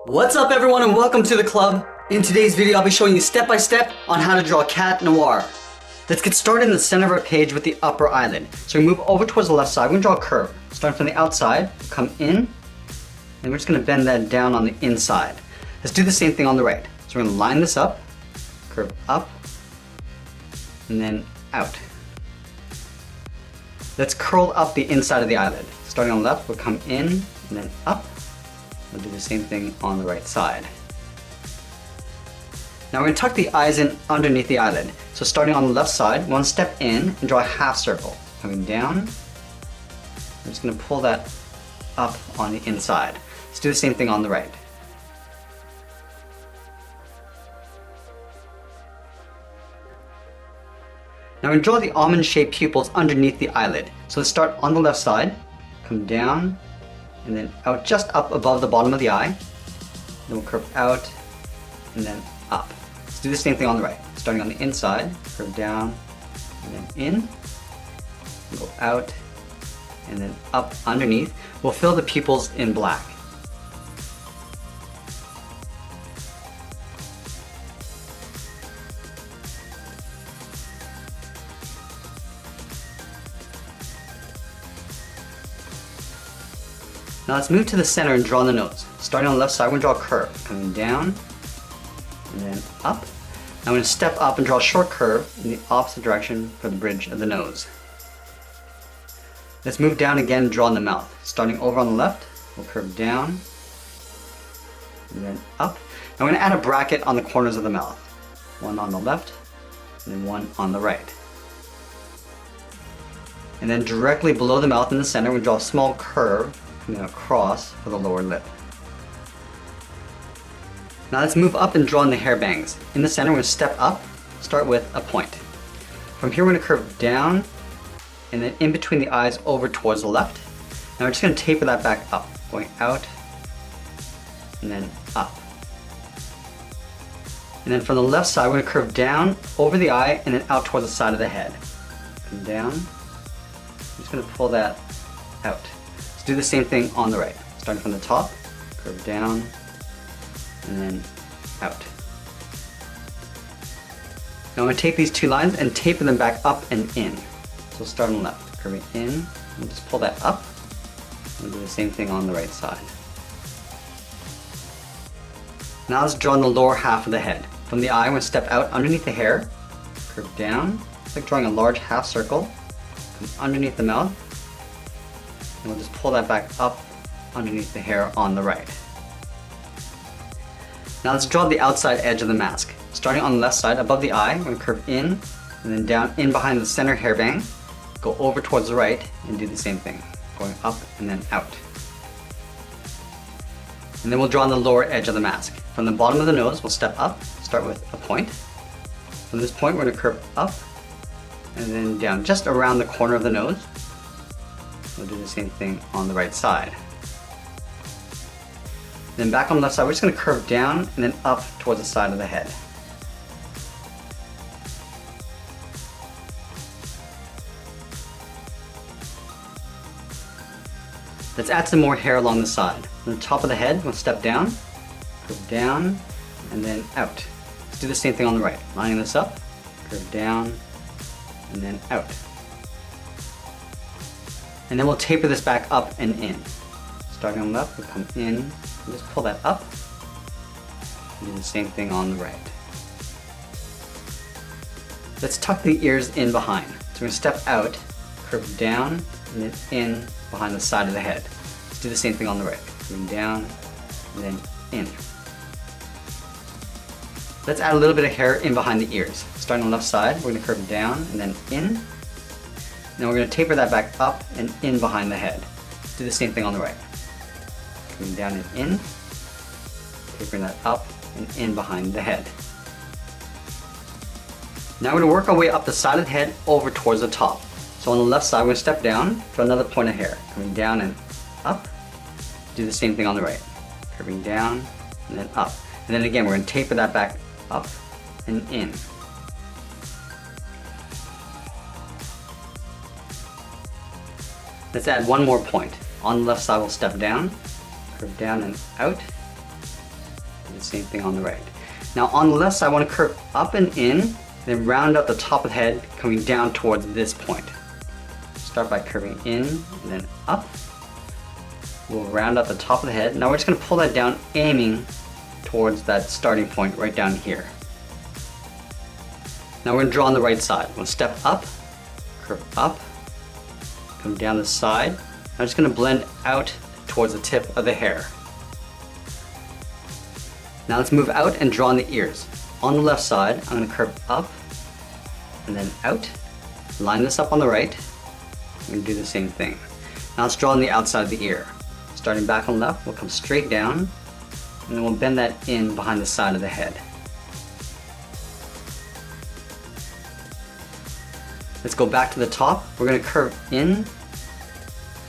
What's up everyone and welcome to the club. In today's video I'll be showing you step by step on how to draw Cat Noir. Let's get started in the center of our page with the upper eyelid. So we move over towards the left side, we're going to draw a curve. Starting from the outside, come in, and we're just going to bend that down on the inside. Let's do the same thing on the right. So we're going to line this up, curve up, and then out. Let's curl up the inside of the eyelid. Starting on the left, we'll come in and then up. We'll do the same thing on the right side. Now we're going to tuck the eyes in underneath the eyelid. So starting on the left side, we want to step in and draw a half circle. Coming down, I'm just going to pull that up on the inside. Let's do the same thing on the right. Now we're going to draw the almond-shaped pupils underneath the eyelid. So let's start on the left side, come down, and then out just up above the bottom of the eye. Then we'll curve out and then up. Let's do the same thing on the right. Starting on the inside, curve down and then in, go out and then up underneath. We'll fill the pupils in black. Now let's move to the center and draw the nose. Starting on the left side, we're going to draw a curve. Coming down, and then up. Now I'm going to step up and draw a short curve in the opposite direction for the bridge of the nose. Let's move down again and draw in the mouth. Starting over on the left, we'll curve down, and then up. Now we're going to add a bracket on the corners of the mouth. One on the left, and then one on the right. And then directly below the mouth in the center, we draw a small curve across for the lower lip. Now let's move up and draw in the hair bangs. In the center, we're going to step up, start with a point. From here, we're going to curve down, and then in between the eyes over towards the left. Now we're just going to taper that back up, going out, and then up. And then from the left side, we're going to curve down over the eye, and then out towards the side of the head. Come down. I'm just going to pull that out. Do the same thing on the right. Starting from the top, curve down, and then out. Now I'm going to take these two lines and taper them back up and in. So start on the left, curving in, and just pull that up, and do the same thing on the right side. Now let's draw in the lower half of the head. From the eye, I'm going to step out underneath the hair, curve down, it's like drawing a large half circle, come underneath the mouth, and we'll just pull that back up underneath the hair on the right. Now let's draw the outside edge of the mask. Starting on the left side above the eye, we're going to curve in and then down in behind the center hairbang, go over towards the right and do the same thing, going up and then out. And then we'll draw on the lower edge of the mask. From the bottom of the nose, we'll step up, start with a point. From this point, we're going to curve up and then down just around the corner of the nose. We'll do the same thing on the right side. Then back on the left side, we're just going to curve down and then up towards the side of the head. Let's add some more hair along the side. On the top of the head, we'll step down, curve down, and then out. Let's do the same thing on the right. Lining this up, curve down, and then out. And then we'll taper this back up and in. Starting on the left, we'll come in and just pull that up. And do the same thing on the right. Let's tuck the ears in behind. So we're going to step out, curve down, and then in behind the side of the head. Let's do the same thing on the right. Coming down, and then in. Let's add a little bit of hair in behind the ears. Starting on the left side, we're going to curve down and then in. Now we're going to taper that back up and in behind the head. Do the same thing on the right. Coming down and in, tapering that up and in behind the head. Now we're going to work our way up the side of the head over towards the top. So on the left side, we're going to step down for another point of hair. Coming down and up. Do the same thing on the right. Curving down and then up. And then again, we're going to taper that back up and in. Let's add one more point. On the left side, we'll step down, curve down and out, Do the same thing on the right. Now on the left side, I want to curve up and in, then round out the top of the head, coming down towards this point. Start by curving in and then up. We'll round out the top of the head. Now we're just going to pull that down, aiming towards that starting point right down here. Now we're going to draw on the right side. We'll step up, curve up, come down the side. I'm just going to blend out towards the tip of the hair. Now let's move out and draw on the ears. On the left side, I'm going to curve up and then out. Line this up on the right. I'm going to do the same thing. Now let's draw on the outside of the ear. Starting back on the left, we'll come straight down, and then we'll bend that in behind the side of the head. Let's go back to the top. We're going to curve in and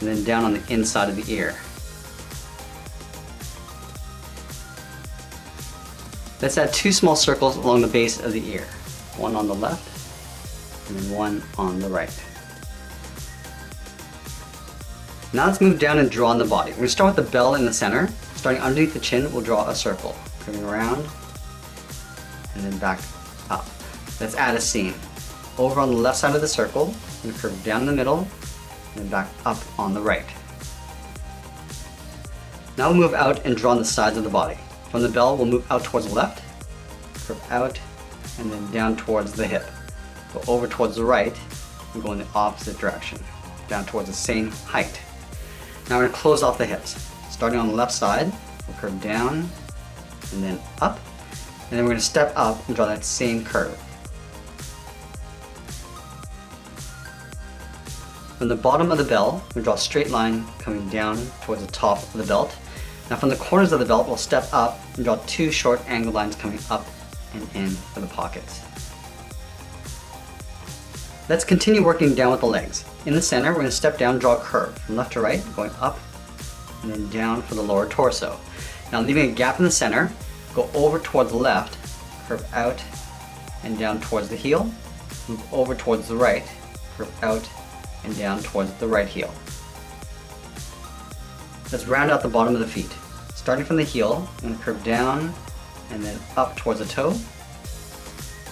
then down on the inside of the ear. Let's add 2 small circles along the base of the ear. One on the left and then one on the right. Now let's move down and draw on the body. We're going to start with the bell in the center. Starting underneath the chin, we'll draw a circle. Curving around and then back up. Let's add a seam. Over on the left side of the circle, we're going to curve down the middle and then back up on the right. Now we'll move out and draw on the sides of the body. From the bell, we'll move out towards the left, curve out, and then down towards the hip. Go over towards the right and go in the opposite direction, down towards the same height. Now we're going to close off the hips. Starting on the left side, we'll curve down and then up, and then we're going to step up and draw that same curve. From the bottom of the bell, we'll draw a straight line coming down towards the top of the belt. Now from the corners of the belt, we'll step up and draw 2 short angled lines coming up and in for the pockets. Let's continue working down with the legs. In the center, we're going to step down and draw a curve from left to right, going up and then down for the lower torso. Now leaving a gap in the center, go over towards the left, curve out and down towards the heel, move over towards the right, curve out and down towards the right heel. Let's round out the bottom of the feet. Starting from the heel, I'm going to curve down and then up towards the toe.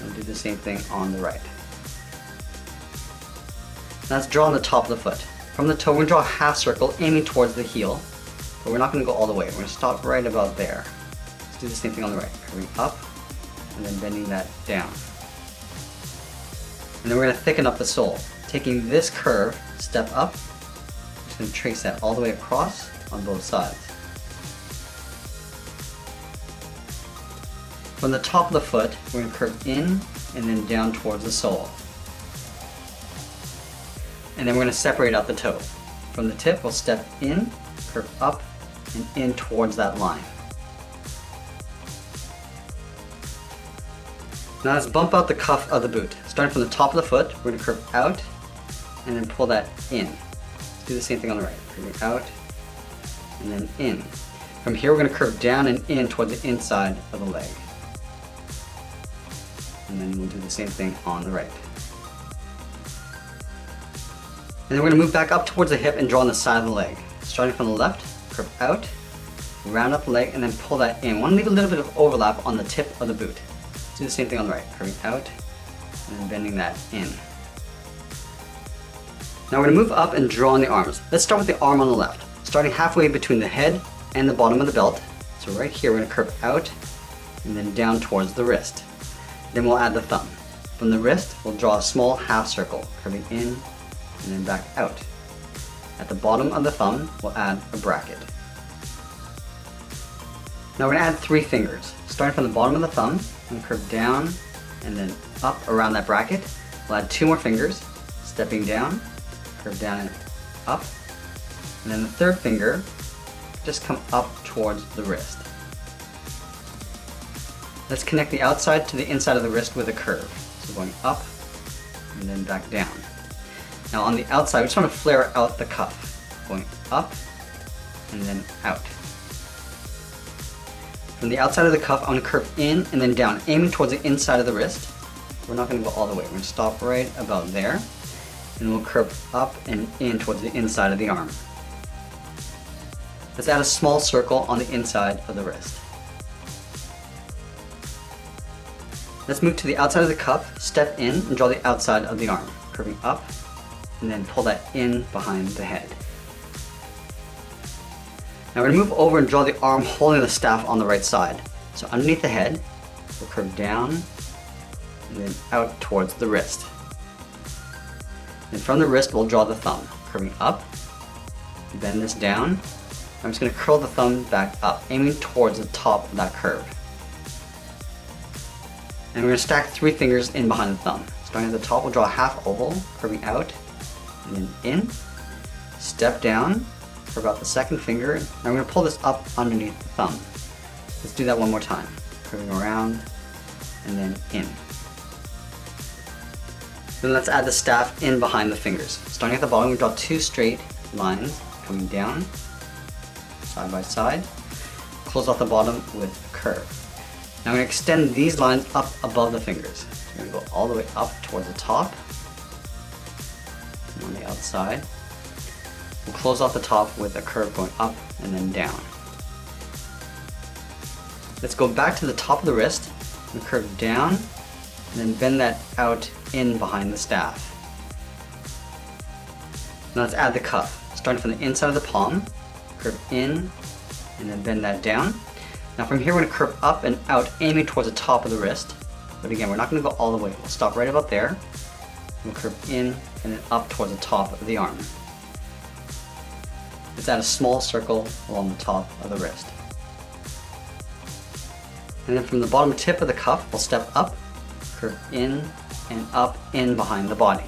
And do the same thing on the right. Now let's draw on the top of the foot. From the toe, we're going to draw a half circle aiming towards the heel, but we're not going to go all the way. We're going to stop right about there. Let's do the same thing on the right. Curving up and then bending that down. And then we're going to thicken up the sole. Taking this curve, step up, just going to trace that all the way across on both sides. From the top of the foot, we're going to curve in and then down towards the sole. And then we're going to separate out the toe. From the tip, we'll step in, curve up, and in towards that line. Now let's bump out the cuff of the boot. Starting from the top of the foot, we're going to curve out and then pull that in. Let's do the same thing on the right. Curving out and then in. From here, we're going to curve down and in towards the inside of the leg. And then we'll do the same thing on the right. And then we're going to move back up towards the hip and draw on the side of the leg. Starting from the left, curve out, round up the leg, and then pull that in. We want to leave a little bit of overlap on the tip of the boot. Let's do the same thing on the right, curving out, and then bending that in. Now we're going to move up and draw on the arms. Let's start with the arm on the left. Starting halfway between the head and the bottom of the belt. So right here, we're going to curve out, and then down towards the wrist. Then we'll add the thumb. From the wrist, we'll draw a small half circle, curving in, and then back out. At the bottom of the thumb, we'll add a bracket. Now we're going to add 3 fingers. Starting from the bottom of the thumb, I'm going to curve down and then up around that bracket. We'll add 2 more fingers, stepping down, curve down and up. And then the 3rd finger, just come up towards the wrist. Let's connect the outside to the inside of the wrist with a curve. So going up and then back down. Now on the outside, we just want to flare out the cuff. Going up and then out. From the outside of the cuff, I'm going to curve in and then down, aiming towards the inside of the wrist. We're not going to go all the way. We're going to stop right about there. And we'll curve up and in towards the inside of the arm. Let's add a small circle on the inside of the wrist. Let's move to the outside of the cuff, step in, and draw the outside of the arm, curving up, and then pull that in behind the head. Now we're going to move over and draw the arm holding the staff on the right side. So underneath the head, we'll curve down, and then out towards the wrist. And from the wrist, we'll draw the thumb, curving up, bend this down. I'm just going to curl the thumb back up, aiming towards the top of that curve. And we're going to stack 3 fingers in behind the thumb. Starting at the top, we'll draw a half oval, curving out, and then in. Step down, curve out the second finger, and I'm going to pull this up underneath the thumb. Let's do that one more time. Curving around, and then in. Then let's add the staff in behind the fingers. Starting at the bottom, we draw 2 straight lines, coming down, side by side. Close off the bottom with a curve. Now I'm going to extend these lines up above the fingers. So we're going to go all the way up towards the top, and on the outside. We'll close off the top with a curve going up and then down. Let's go back to the top of the wrist and curve down, and then bend that out in behind the staff. Now let's add the cuff. Starting from the inside of the palm, curve in, and then bend that down. Now from here we're going to curve up and out, aiming towards the top of the wrist. But again, we're not going to go all the way. We'll stop right about there. We'll curve in and then up towards the top of the arm. Let's add a small circle along the top of the wrist. And then from the bottom tip of the cuff, we'll step up, curve in and up in behind the body.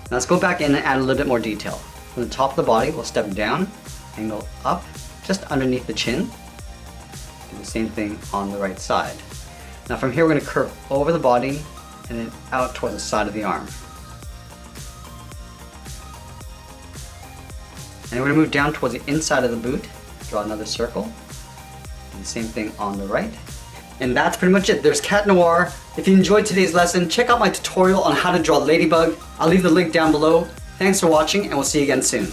Now let's go back in and add a little bit more detail. From the top of the body, we'll step down and go up just underneath the chin. Do the same thing on the right side. Now from here we're going to curve over the body and then out towards the side of the arm. And we're going to move down towards the inside of the boot, draw another circle, and the same thing on the right. And that's pretty much it. There's Cat Noir. If you enjoyed today's lesson, check out my tutorial on how to draw Ladybug. I'll leave the link down below. Thanks for watching, and we'll see you again soon.